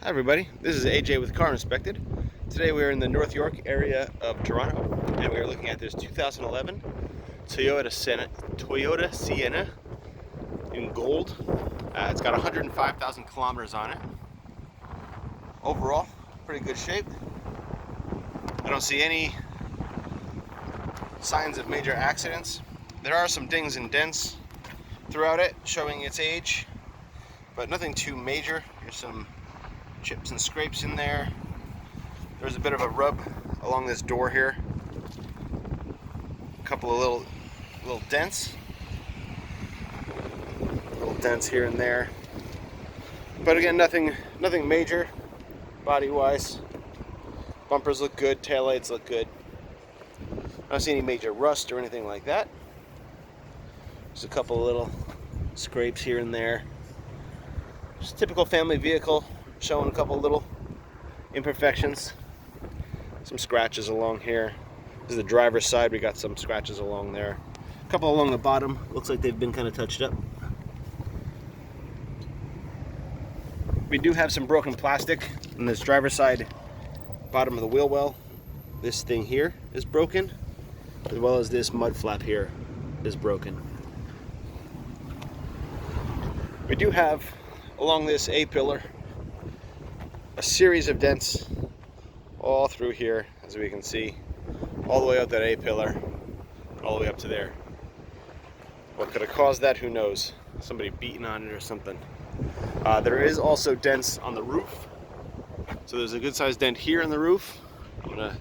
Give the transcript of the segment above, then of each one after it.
Hi everybody, this is AJ with Car Inspected. Today we are in the North York area of Toronto and we are looking at this 2011 Toyota Sienna in gold. It's got 105,000 kilometers on it. Overall, pretty good shape. I don't see any signs of major accidents. There are some dings and dents throughout it showing its age, but nothing too major. Here's some chips and scrapes in there. There's a bit of a rub along this door here. A couple of little dents. Little dents here and there. But again, nothing major body-wise. Bumpers look good, taillights look good. I don't see any major rust or anything like that. Just a couple of little scrapes here and there. Just a typical family vehicle, showing a couple little imperfections. Some scratches along here. This is the driver's side. We got some scratches along there. A couple along the bottom. Looks like they've been kind of touched up. We do have some broken plastic on this driver's side bottom of the wheel well. This thing here is broken, as well as this mud flap here is broken. We do have along this A-pillar a series of dents all through here, as we can see, all the way up that A-pillar, all the way up to there. What could have caused that? Who knows? Somebody beating on it or something. There is also dents on the roof. So there's a good sized dent here in the roof. I'm gonna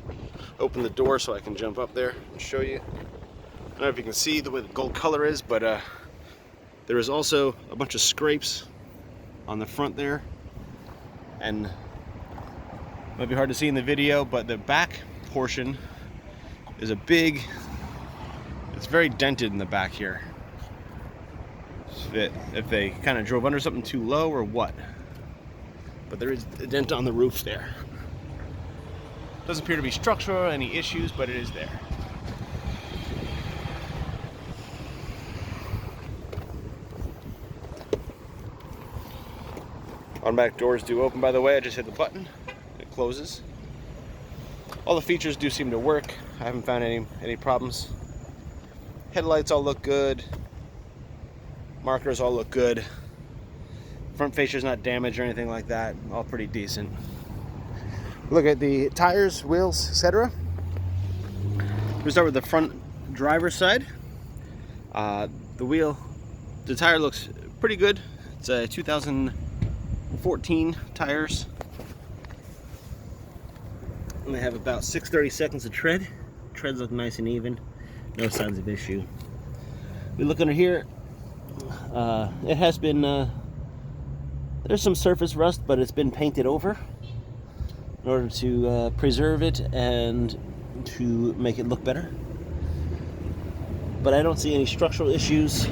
open the door so I can jump up there and show you. I don't know if you can see the way the gold color is, but there is also a bunch of scrapes on the front there, and it might be hard to see in the video, but the back portion is it's very dented in the back here. If they kind of drove under something too low or what. But there is a dent on the roof there. Doesn't appear to be structural or any issues, but it is there. Automatic doors do open, by the way. I just hit the button. It closes. All the features do seem to work. I haven't found any problems. Headlights all look good. Markers all look good. Front fascia's not damaged or anything like that. All pretty decent. Look at the tires, wheels, etc. We start with the front driver's side. The tire looks pretty good. It's a 2014 tires. And they have about 630 seconds of tread. Treads look nice and even. No signs of issue. We look under here. It has been, there's some surface rust, but it's been painted over in order to preserve it and to make it look better. But I don't see any structural issues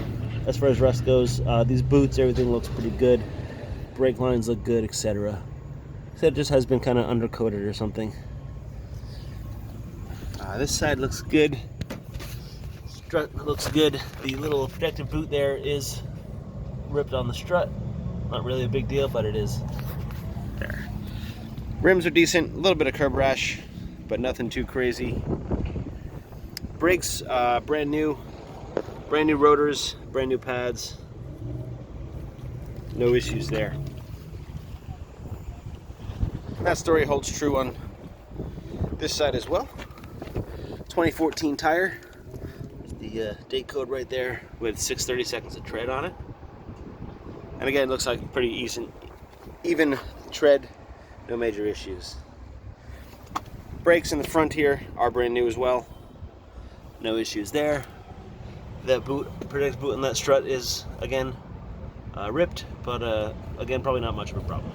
as far as rust goes. These boots, everything looks pretty good. Brake lines look good, etc. So it just has been kind of undercoated or something. This side looks good. Strut looks good. The little protective boot there is ripped on the strut. Not really a big deal, but it is there. Rims are decent. A little bit of curb rash, but nothing too crazy. Brakes, brand new rotors, brand new pads. No issues there. That story holds true on this side as well. 2014 tire. The date code right there with 630 seconds of tread on it. And again, it looks like pretty even tread, no major issues. Brakes in the front here are brand new as well. No issues there. That protective boot and that strut is again ripped, but again, probably not much of a problem.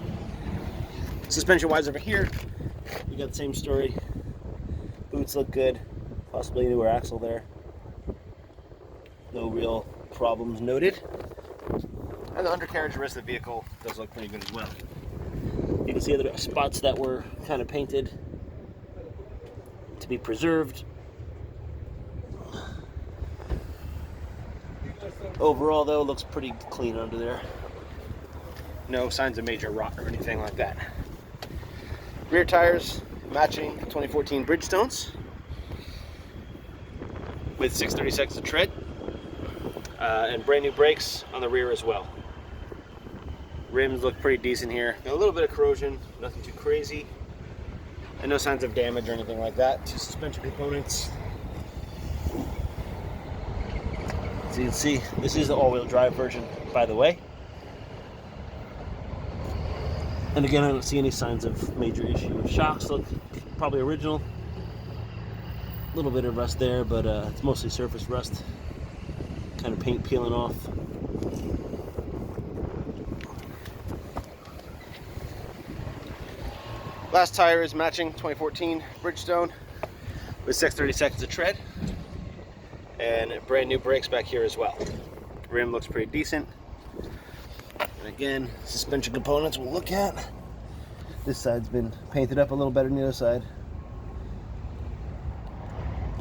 Suspension wise over here, we got the same story. Boots look good, possibly a newer axle there. No real problems noted. And the undercarriage and rest of the vehicle does look pretty good as well. You can see the spots that were kind of painted to be preserved. Overall though, looks pretty clean under there. No signs of major rot or anything like that. Rear tires matching 2014 Bridgestones with 6/32 of tread, and brand new brakes on the rear as well. Rims look pretty decent here. Got a little bit of corrosion, nothing too crazy, and no signs of damage or anything like that. Two suspension components. So you can see, this is the all-wheel drive version, by the way. And again, I don't see any signs of major issue. Shocks look probably original. A little bit of rust there, but it's mostly surface rust. Kind of paint peeling off. Last tire is matching 2014 Bridgestone with 6/32 of tread, and brand new brakes back here as well. Rim looks pretty decent. And again, suspension components we'll look at. This side's been painted up a little better than the other side.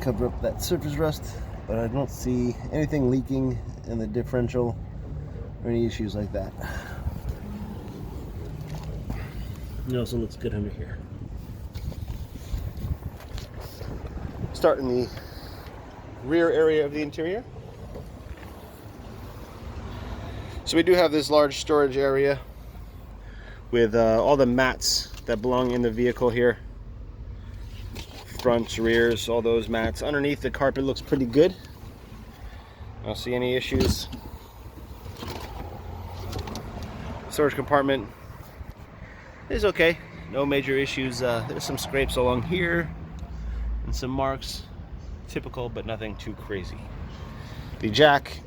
Cover up that surface rust, but I don't see anything leaking in the differential or any issues like that. It also looks good under here. Start in the rear area of the interior. So we do have this large storage area with all the mats that belong in the vehicle here. Fronts, rears, all those mats. Underneath, the carpet looks pretty good. I don't see any issues. Storage compartment is okay. No major issues. There's some scrapes along here and some marks. Typical, but nothing too crazy. The jack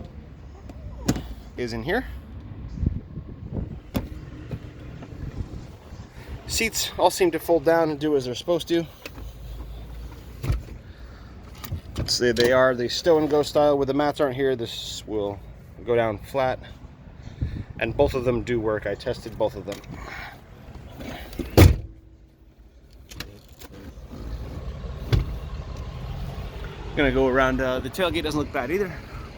is in here. Seats all seem to fold down and do as they're supposed to. Let's say they are the stow and go style. Where the mats aren't here, this will go down flat. And both of them do work. I tested both of them. Gonna go around. The tailgate doesn't look bad either.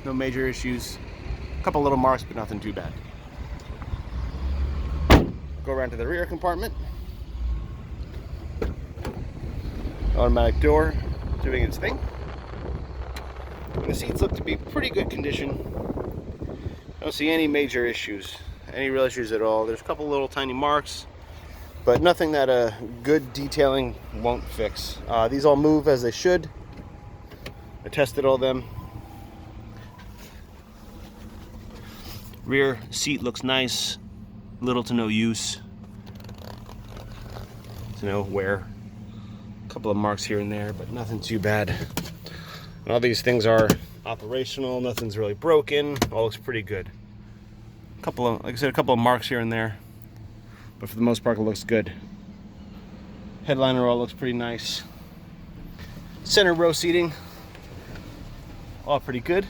No major issues. A couple little marks, but nothing too bad. Go around to the rear compartment. Automatic door doing its thing. And the seats look to be pretty good condition. I don't see any major issues, any real issues at all. There's a couple little tiny marks, but nothing that a good detailing won't fix. These all move as they should. I tested all them. Rear seat looks nice, little to no use. To no wear. A couple of marks here and there, but nothing too bad. And all these things are operational, nothing's really broken, all looks pretty good. A couple of, like I said, a couple of marks here and there, but for the most part it looks good. Headliner all looks pretty nice. Center row seating, all pretty good.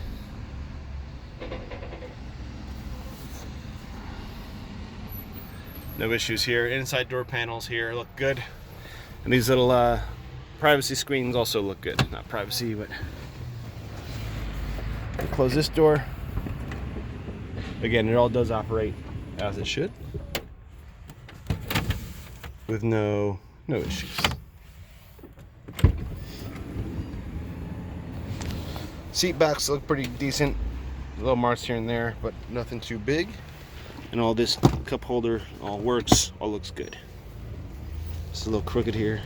No issues here. Inside door panels here look good. And these little privacy screens also look good. Not privacy, but close this door. Again, it all does operate as it should, with no issues. Seat backs look pretty decent. Little marks here and there, but nothing too big. And all this cup holder all works, all looks good. It's a little crooked here.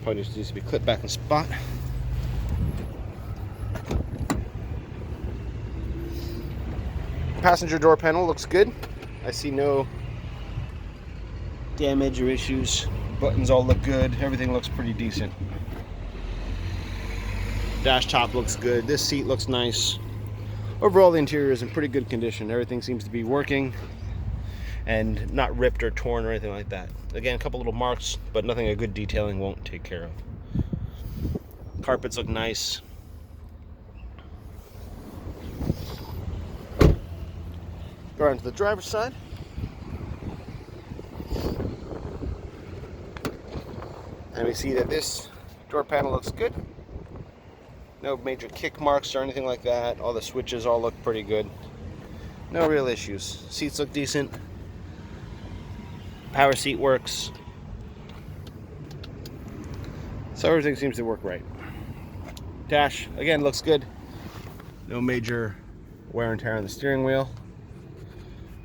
Probably just needs to be clipped back in spot. Passenger door panel looks good. I see no damage or issues. Buttons all look good. Everything looks pretty decent. Dash top looks good. This seat looks nice. Overall, the interior is in pretty good condition. Everything seems to be working and not ripped or torn or anything like that. Again, a couple little marks, but nothing a good detailing won't take care of. Carpets look nice. Go around to the driver's side. And we see that this door panel looks good. No major kick marks or anything like that. All the switches all look pretty good. No real issues. Seats look decent. Power seat works. So everything seems to work right. Dash, again, looks good. No major wear and tear on the steering wheel.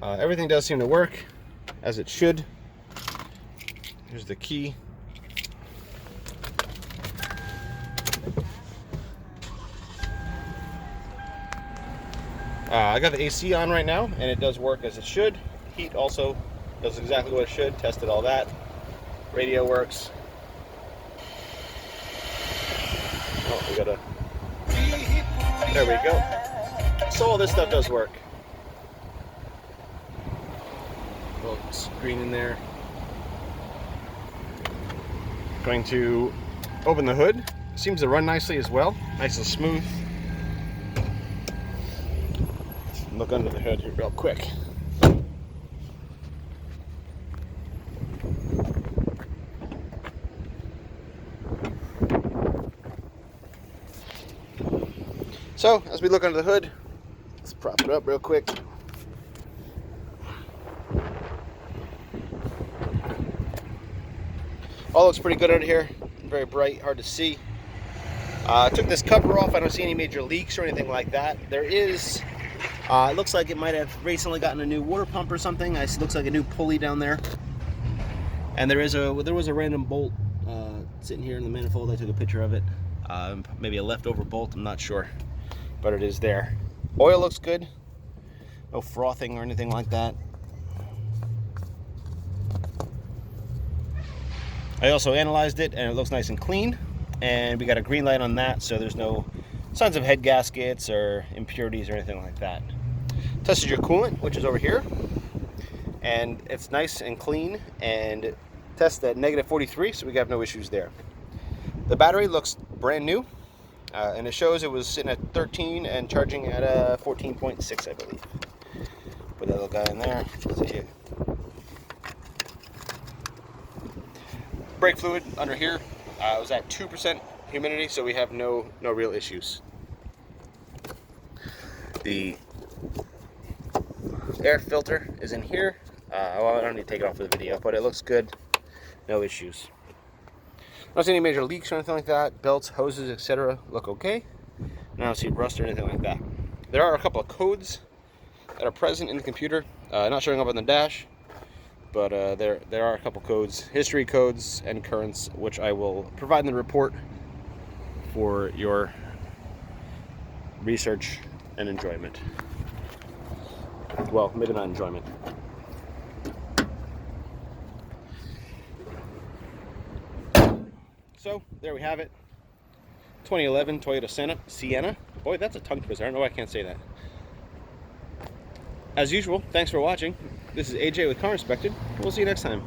Everything does seem to work as it should. Here's the key. I got the AC on right now, and it does work as it should. Heat also does exactly what it should. Tested all that. Radio works. Oh, we gotta. There we go. So all this stuff does work. Little screen in there. Going to open the hood. Seems to run nicely as well. Nice and smooth. Look under the hood here real quick. So, as we look under the hood, let's prop it up real quick. All looks pretty good under here. Very bright, hard to see. I took this cover off. I don't see any major leaks or anything like that. There is, it looks like it might have recently gotten a new water pump or something. It looks like a new pulley down there. And there was a random bolt sitting here in the manifold. I took a picture of it. Maybe a leftover bolt, I'm not sure. But it is there. Oil looks good. No frothing or anything like that. I also analyzed it and it looks nice and clean. And we got a green light on that, so there's no signs of head gaskets or impurities or anything like that. Tested your coolant, which is over here. And it's nice and clean and tested at -43, so we have no issues there. The battery looks brand new. And it shows it was sitting at 13 and charging at 14.6, I believe. Put that little guy in there. See it. Brake fluid under here was at 2% humidity, so we have no real issues. The air filter is in here. Well, I don't need to take it off for the video, but it looks good. No issues. I don't see any major leaks or anything like that. Belts, hoses, etc. look okay. I don't see rust or anything like that. There are a couple of codes that are present in the computer, not showing up on the dash, but there are a couple codes, history codes and currents, which I will provide in the report for your research and enjoyment. Well, maybe not enjoyment. So, there we have it. 2011 Toyota Sienna. Boy, that's a tongue twister. I don't know why I can't say that. As usual, thanks for watching. This is AJ with Car Inspected. We'll see you next time.